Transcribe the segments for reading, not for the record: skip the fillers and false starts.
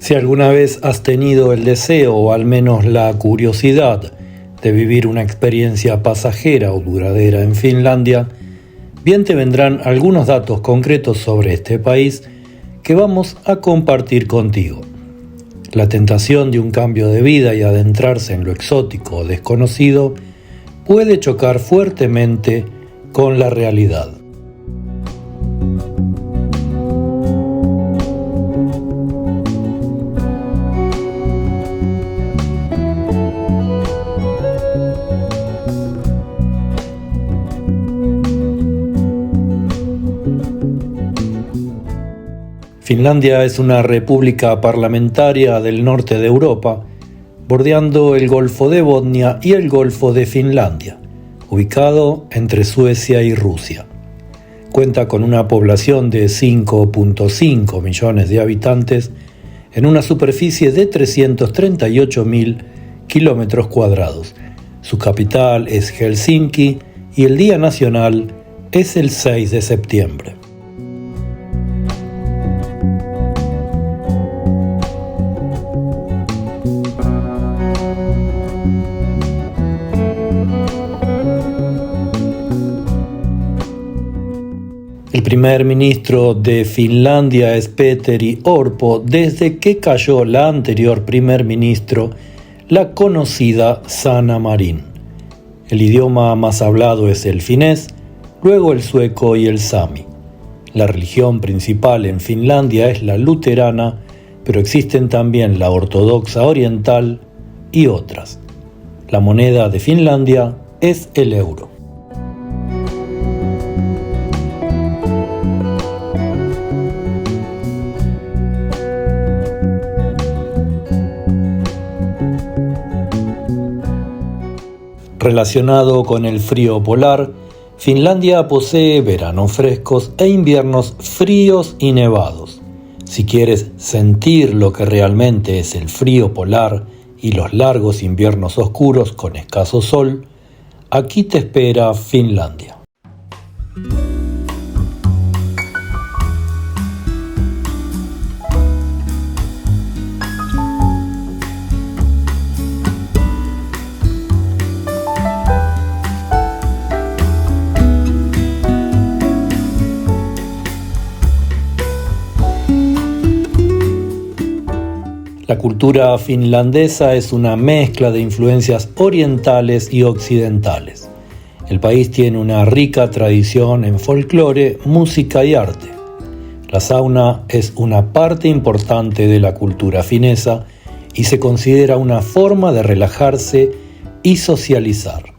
Si alguna vez has tenido el deseo o al menos la curiosidad de vivir una experiencia pasajera o duradera en Finlandia, bien te vendrán algunos datos concretos sobre este país que vamos a compartir contigo. La tentación de un cambio de vida y adentrarse en lo exótico o desconocido puede chocar fuertemente con la realidad. Finlandia es una república parlamentaria del norte de Europa, bordeando el Golfo de Botnia y el Golfo de Finlandia, ubicado entre Suecia y Rusia. Cuenta con una población de 5.5 millones de habitantes en una superficie de 338.000 kilómetros cuadrados. Su capital es Helsinki y el Día Nacional es el 6 de septiembre. El primer ministro de Finlandia es Petteri Orpo desde que cayó la anterior primer ministro, la conocida Sanna Marin. El idioma más hablado es el finés, luego el sueco y el sami. La religión principal en Finlandia es la luterana, pero existen también la ortodoxa oriental y otras. La moneda de Finlandia es el euro. Relacionado con el frío polar, Finlandia posee veranos frescos e inviernos fríos y nevados. Si quieres sentir lo que realmente es el frío polar y los largos inviernos oscuros con escaso sol, aquí te espera Finlandia. La cultura finlandesa es una mezcla de influencias orientales y occidentales. El país tiene una rica tradición en folclore, música y arte. La sauna es una parte importante de la cultura finesa y se considera una forma de relajarse y socializar.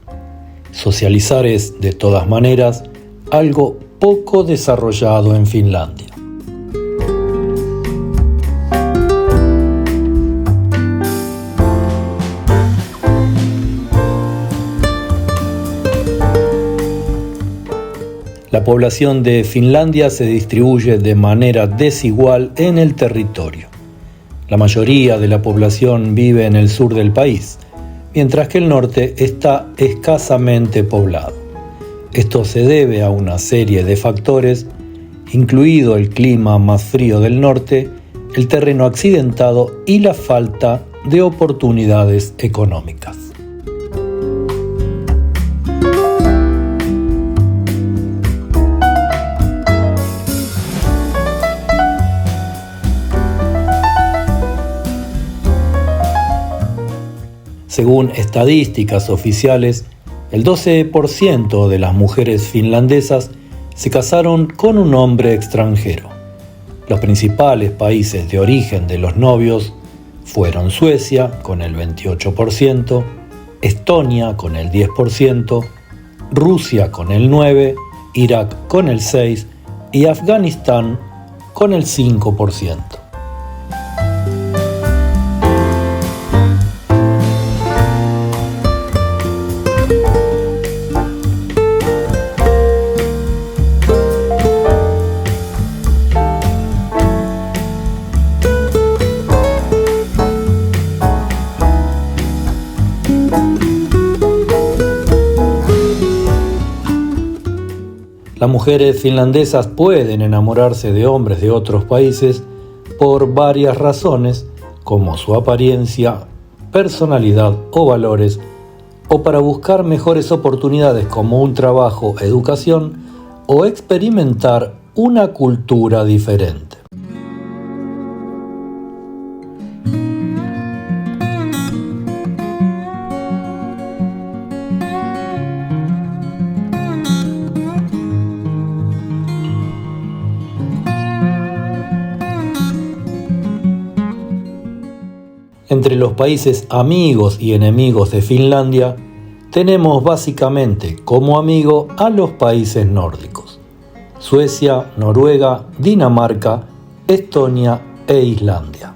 Socializar es, de todas maneras, algo poco desarrollado en Finlandia. La población de Finlandia se distribuye de manera desigual en el territorio. La mayoría de la población vive en el sur del país, mientras que el norte está escasamente poblado. Esto se debe a una serie de factores, incluido el clima más frío del norte, el terreno accidentado y la falta de oportunidades económicas. Según estadísticas oficiales, el 12% de las mujeres finlandesas se casaron con un hombre extranjero. Los principales países de origen de los novios fueron Suecia, con el 28%, Estonia, con el 10%, Rusia, con el 9%, Irak, con el 6% y Afganistán, con el 5%. La Las mujeres finlandesas pueden enamorarse de hombres de otros países por varias razones, como su apariencia, personalidad o valores, o para buscar mejores oportunidades como un trabajo, educación o experimentar una cultura diferente. Entre los países amigos y enemigos de Finlandia, tenemos básicamente como amigo a los países nórdicos: Suecia, Noruega, Dinamarca, Estonia e Islandia.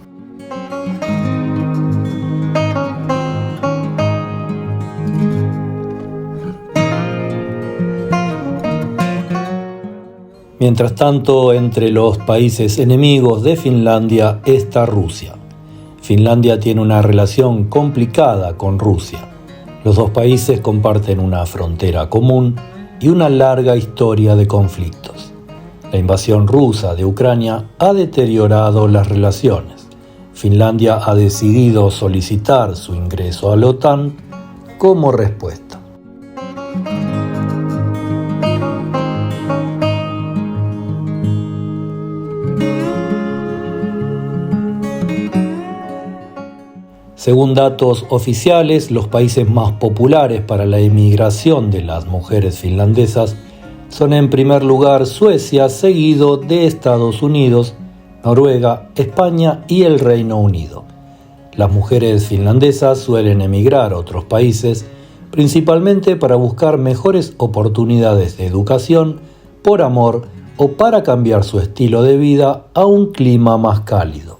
Mientras tanto, entre los países enemigos de Finlandia está Rusia. Finlandia tiene una relación complicada con Rusia. Los dos países comparten una frontera común y una larga historia de conflictos. La invasión rusa de Ucrania ha deteriorado las relaciones. Finlandia ha decidido solicitar su ingreso a la OTAN como respuesta. Según datos oficiales, los países más populares para la emigración de las mujeres finlandesas son en primer lugar Suecia, seguido de Estados Unidos, Noruega, España y el Reino Unido. Las mujeres finlandesas suelen emigrar a otros países, principalmente para buscar mejores oportunidades de educación, por amor o para cambiar su estilo de vida a un clima más cálido.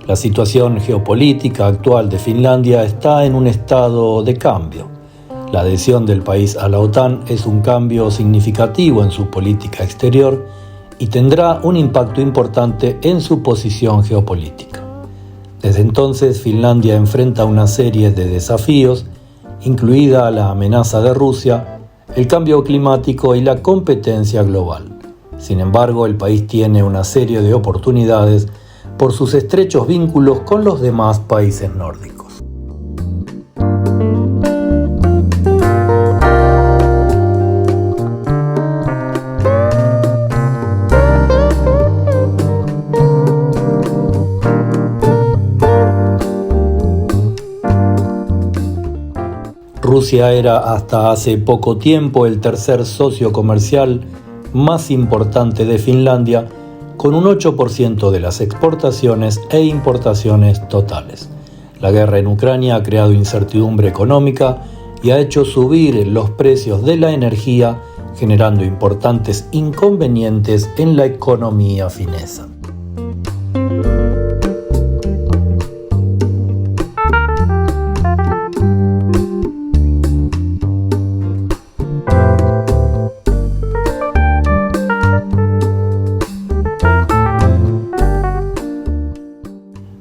La situación geopolítica actual de Finlandia está en un estado de cambio. La adhesión del país a la OTAN es un cambio significativo en su política exterior y tendrá un impacto importante en su posición geopolítica. Desde entonces, Finlandia enfrenta una serie de desafíos, incluida la amenaza de Rusia, el cambio climático y la competencia global. Sin embargo, el país tiene una serie de oportunidades por sus estrechos vínculos con los demás países nórdicos. Rusia era hasta hace poco tiempo el tercer socio comercial más importante de Finlandia, con un 8% de las exportaciones e importaciones totales. La guerra en Ucrania ha creado incertidumbre económica y ha hecho subir los precios de la energía, generando importantes inconvenientes en la economía finesa.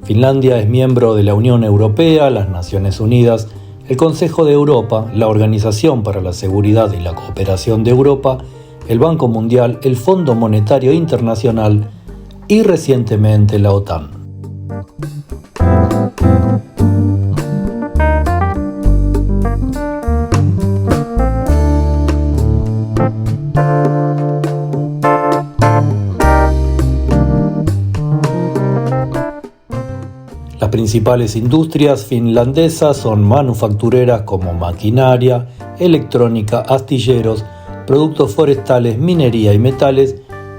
Finlandia es miembro de la Unión Europea, las Naciones Unidas, el Consejo de Europa, la Organización para la Seguridad y la Cooperación de Europa, el Banco Mundial, el Fondo Monetario Internacional y recientemente la OTAN. Las principales industrias finlandesas son manufactureras como maquinaria, electrónica, astilleros, productos forestales, minería y metales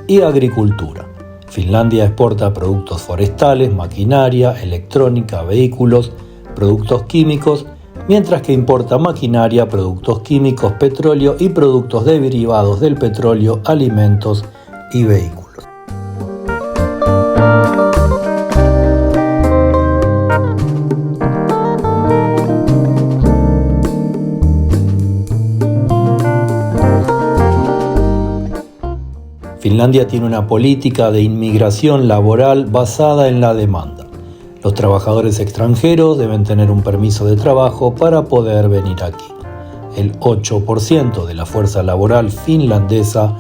y agricultura. Finlandia exporta productos forestales, maquinaria, electrónica, vehículos, productos químicos, mientras que importa maquinaria, productos químicos, petróleo y productos derivados del petróleo, alimentos y vehículos. Finlandia tiene una política de inmigración laboral basada en la demanda. Los trabajadores extranjeros deben tener un permiso de trabajo para poder venir aquí. El 8% de la fuerza laboral finlandesa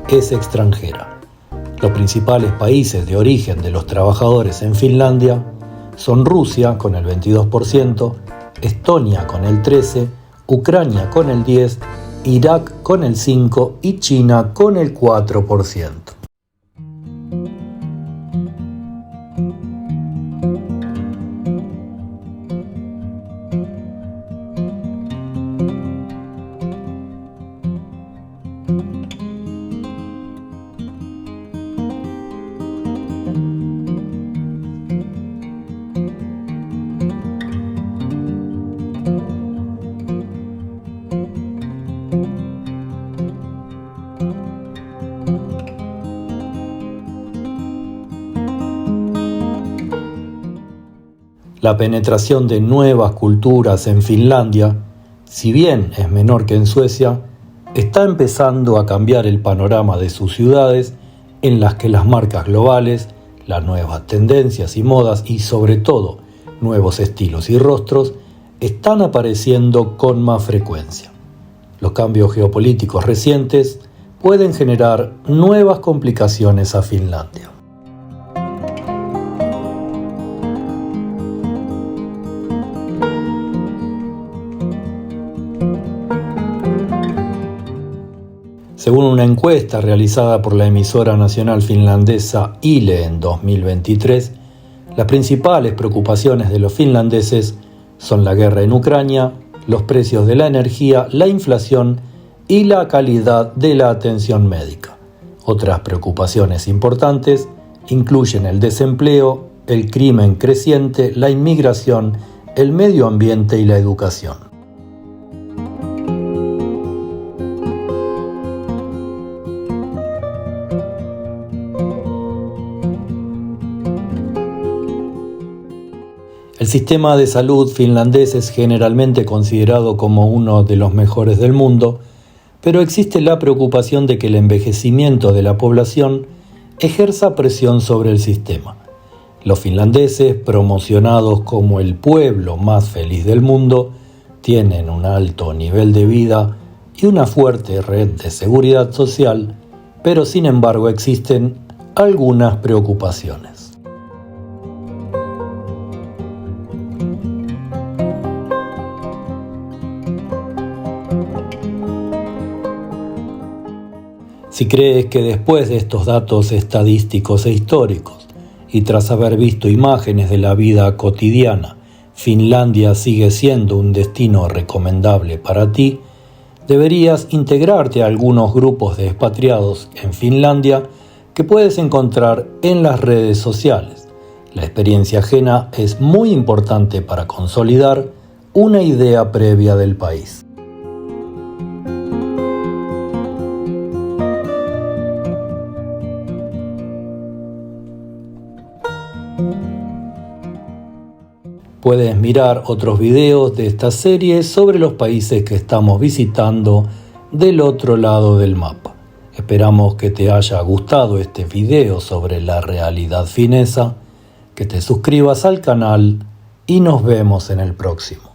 es extranjera. Los principales países de origen de los trabajadores en Finlandia son Rusia con el 22%, Estonia con el 13%, Ucrania con el 10%, Irak con el 5% y China con el 4%. La penetración de nuevas culturas en Finlandia, si bien es menor que en Suecia, está empezando a cambiar el panorama de sus ciudades en las que las marcas globales, las nuevas tendencias y modas y sobre todo nuevos estilos y rostros están apareciendo con más frecuencia. Los cambios geopolíticos recientes pueden generar nuevas complicaciones a Finlandia. Según una encuesta realizada por la emisora nacional finlandesa Yle en 2023, las principales preocupaciones de los finlandeses son la guerra en Ucrania, los precios de la energía, la inflación y la calidad de la atención médica. Otras preocupaciones importantes incluyen el desempleo, el crimen creciente, la inmigración, el medio ambiente y la educación. El sistema de salud finlandés es generalmente considerado como uno de los mejores del mundo, pero existe la preocupación de que el envejecimiento de la población ejerza presión sobre el sistema. Los finlandeses, promocionados como el pueblo más feliz del mundo, tienen un alto nivel de vida y una fuerte red de seguridad social, pero sin embargo existen algunas preocupaciones. Si crees que después de estos datos estadísticos e históricos, y tras haber visto imágenes de la vida cotidiana, Finlandia sigue siendo un destino recomendable para ti, deberías integrarte a algunos grupos de expatriados en Finlandia que puedes encontrar en las redes sociales. La experiencia ajena es muy importante para consolidar una idea previa del país. Puedes mirar otros videos de esta serie sobre los países que estamos visitando del otro lado del mapa. Esperamos que te haya gustado este video sobre la realidad finesa, que te suscribas al canal y nos vemos en el próximo.